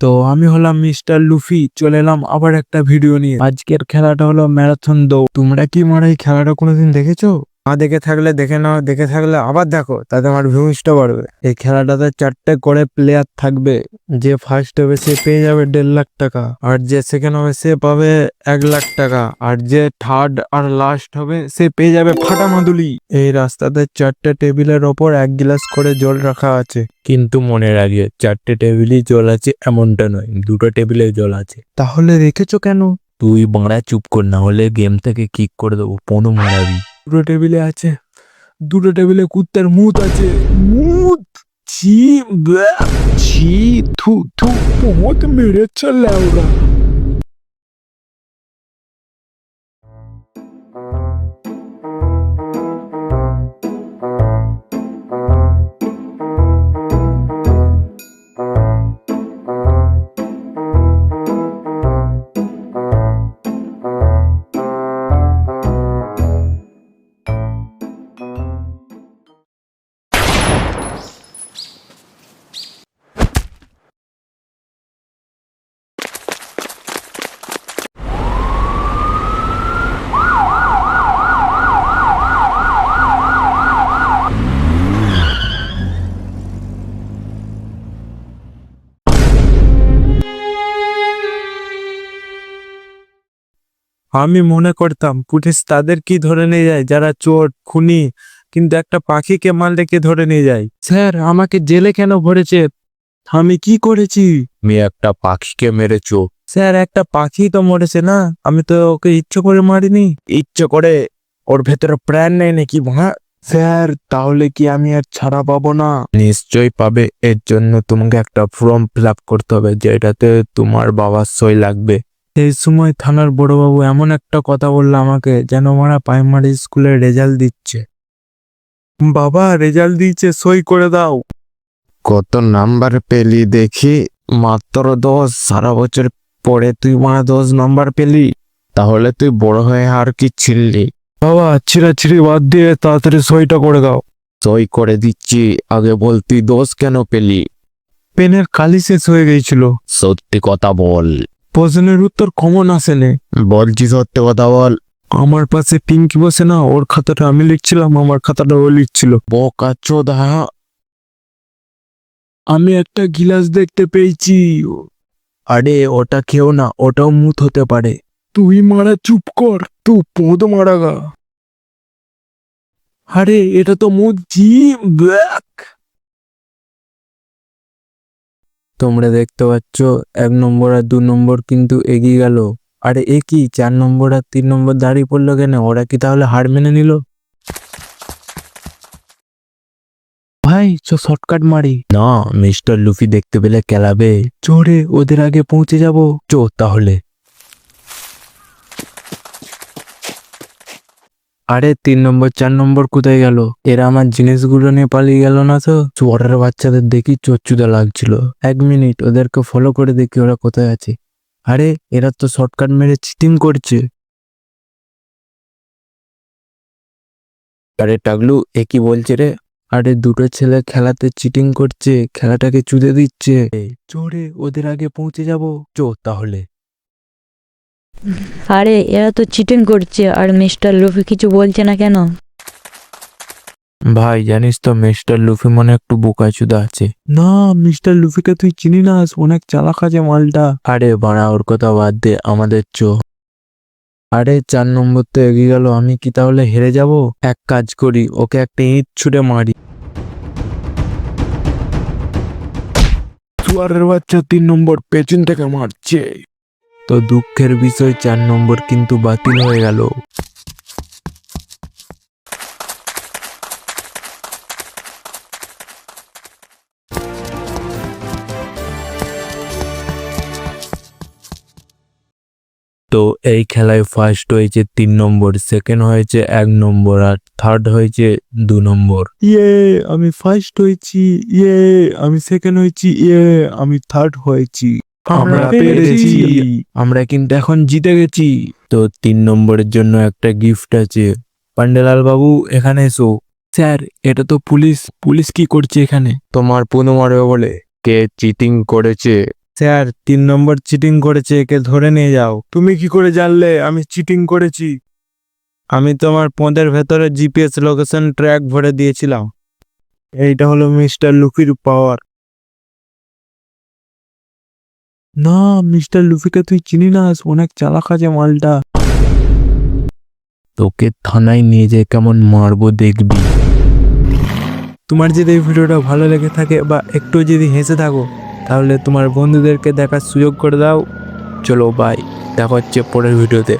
তো আমি হলাম মিস্টার লুফি, চলে এলাম আবার একটা ভিডিও নিয়ে। আজকের খেলাটা হলো ম্যারাথন দৌড়। তোমরা কি মারা এই খেলাটা কোনোদিন দেখেছো? না দেখে থাকলে দেখে নাও, দেখে থাকলে আবার দেখো, তাতে আমার ভিউজটা বাড়বে। এই খেলাটাতে 4টে করে প্লেয়ার থাকবে। যে ফার্স্ট হবে সে পেয়ে যাবে 1.5 লাখ টাকা, আর যে সেকেন্ড হবে সে পাবে 1 লাখ টাকা, আর যে থার্ড আর লাস্ট হবে সে পেয়ে যাবে ফাটা মাদুলি। এই রাস্তাতে 4টে টেবিলের ওপর 1 গ্লাস করে জল রাখা আছে। কিন্তু মনে রাখিও, 4টে টেবিলই জল আছে এমনটা নয়, 2টো টেবিলে জল আছে। তাহলে রেখেছো কেন? তুই বাঁড়া চুপ কর, না হলে গেম থেকে কিক করে দেবো, পনু মারাবি। 2টো টেবিলে আছে, 2টো টেবিলে কুত্তার মুত আছে। মুত ছি, ব্যাক, ছি, থু থু, বহুত মেরেছে লেওরা। আমি মনে করতাম পুলিশ তাদের কি ধরে নিয়ে যায় যারা চোর খুনি, কিন্তু একটা পাখিকে মারলে কে ধরে নিয়ে যায়? স্যার, আমাকে জেলে কেন ভরেছে? আমি কি করেছি? আমি একটা পাখিকে মেরেছো। স্যার, একটা পাখি তো মরেছে না, আমি তো ওকে ইচ্ছে করে মারিনি। ইচ্ছে করে? ওর ভেতরে প্রাণ নেই নাকি ভাঙা? স্যার, তাহলে কি আমি আর ছাড়া পাবো না? নিশ্চয়ই পাবে। এর জন্য তোমাকে একটা ফর্ম ফিল আপ করতে হবে, যেটাতে তোমার বাবার সই লাগবে। এই সময় থানার বড়বাবু এমন একটা কথা বললো আমাকে, যেন মারা প্রাইমারি স্কুলের রেজাল্ট দিচ্ছে। বাবা, রেজাল্ট দিয়েছে, সই করে দাও। কত নাম্বার পেলি দেখি? মাত্র 10। সারা বছর পরে তুই 10 নাম্বার পেলি? তাহলে তুই বড় হয়ে আর কি ছিললি? বাবা, ছিঁড়াছিঁড়ি বাদ দিয়ে তাড়াতাড়ি সইটা করে দাও। সই করে দিচ্ছি, আগে বল তুই 10 কেন পেলি? পেনের কালি শেষ হয়ে গিয়েছিল। সত্যি কথা বল। প্রশ্নের উত্তর কমন আসেনি। বলছি সত্যি কথা বল। আমার পাশে পিঙ্কি বসে না, ওর খাতাটা আমি লিখছিলাম, আমার খাতাটা ও লিখছিল। বোকাচোদা। আমি একটা গিলাস দেখতে পেয়েছি। আরে ওটা খেও না, ওটাও মুত হতে পারে। তুই মারা চুপ কর, তুই পোঁদ মারাগা। আরে এটা তো মুত, জি, ব্যাক। তোমরা দেখতে পাচ্ছ 1 নম্বর আর 2 নম্বর কিন্তু এগিয়ে গেল। আরে এ কি, 4 নম্বর আর 3 নম্বর দাঁড়িয়ে পড়লো কেন? ওরা কি তাহলে হার মেনে নিল? ভাই শর্টকাট মারি না, মিস্টার লুফি দেখতে পেলে কেলাবে। চোরে ওদের আগে পৌঁছে যাব। চো তাহলে। আরে 3 নম্বর 4 নম্বর কোথায় গেল? এরা আমার জিনিসগুলো নিয়ে পালিয়ে গেল না তো? চোরের বাচ্চাদের দেখি চোচ্চুদা লাগছিল। 1 মিনিট, ওদেরকে ফলো করে দেখি ওরা কোথায় আছে। আরে এরা তো শর্টকাট মেরে চিটিং করছে। আরে টাগলু, এ কি বলছে রে? আরে 2টো ছেলে খেলাতে চিটিং করছে, খেলাটাকে চুদে দিচ্ছে। চোরে ওদের আগে পৌঁছে যাব। চো তাহলে। আরে এরা তো চিটিং করছে, আর মিস্টার লুফি কিছু বলছে না কেন? ভাই জানিস তো, মিস্টার লুফি মনে একটু বোকাচুদা আছে। না, মিস্টার লুফিকে তুই চিনি না, অনেক চালাক আছে মালটা। আরে বাড়া, ওর কথা বাদ দে, আমাদের চো। আরে 4 নম্বর তো এগিয়ে গেল, আমি কি তাহলে হেরে যাব? এক কাজ করি, ওকে একটা ইঁট ছুঁড়ে মারি। চুয়ারের বাচ্চা 3 নম্বর পেছন থেকে মারছে। তো দুঃখের বিষয় 4 নম্বর কিন্তু বাতিল হয়ে গেল। তো এই খেলায় ফার্স্ট হয়েছে 3 নম্বর, সেকেন্ড হয়েছে 1 নম্বর, আর থার্ড হয়েছে 2 নম্বর। ইয়ে, আমি ফার্স্ট হয়েছি। ইয়ে, আমি সেকেন্ড হয়েছি। ইয়ে, আমি থার্ড হয়েছি। আমরা পেরেছি। আমরা কিন্তু এখন জিতে গেছি। তো 3 নম্বরের জন্য একটা গিফট আছে। পান্ডেলাল বাবু, এখানে এসো। স্যার, এটা তো পুলিশ। পুলিশ কি করছে এখানে? তোমার পুনু মারবে বলে। কে চিটিং করেছে স্যার 3 নম্বর চিটিং করেছে, একে ধরে নিয়ে যাও। তুমি কি করে জানলে আমি চিটিং করেছি? আমি তোমার পদের ভেতরে জিপিএস লোকেশন ট্র্যাক ভরে দিয়েছিলাম। এইটা হলো মিস্টার লুফির পাওয়ার। না, মিস্টার লুফিকে তুই চিনি না, অনেক চালাক আছে মালটা। তোকে থানায় নিয়ে যেয়ে কেমন মারবো দেখবি। তোমার যদি এই ভিডিওটা ভালো লেগে থাকে বা একটু যদি হেসে থাকো, তাহলে তোমার বন্ধুদেরকে দেখার সুযোগ করে দাও। চলো বাই, দেখা হচ্ছে পরের ভিডিওতে।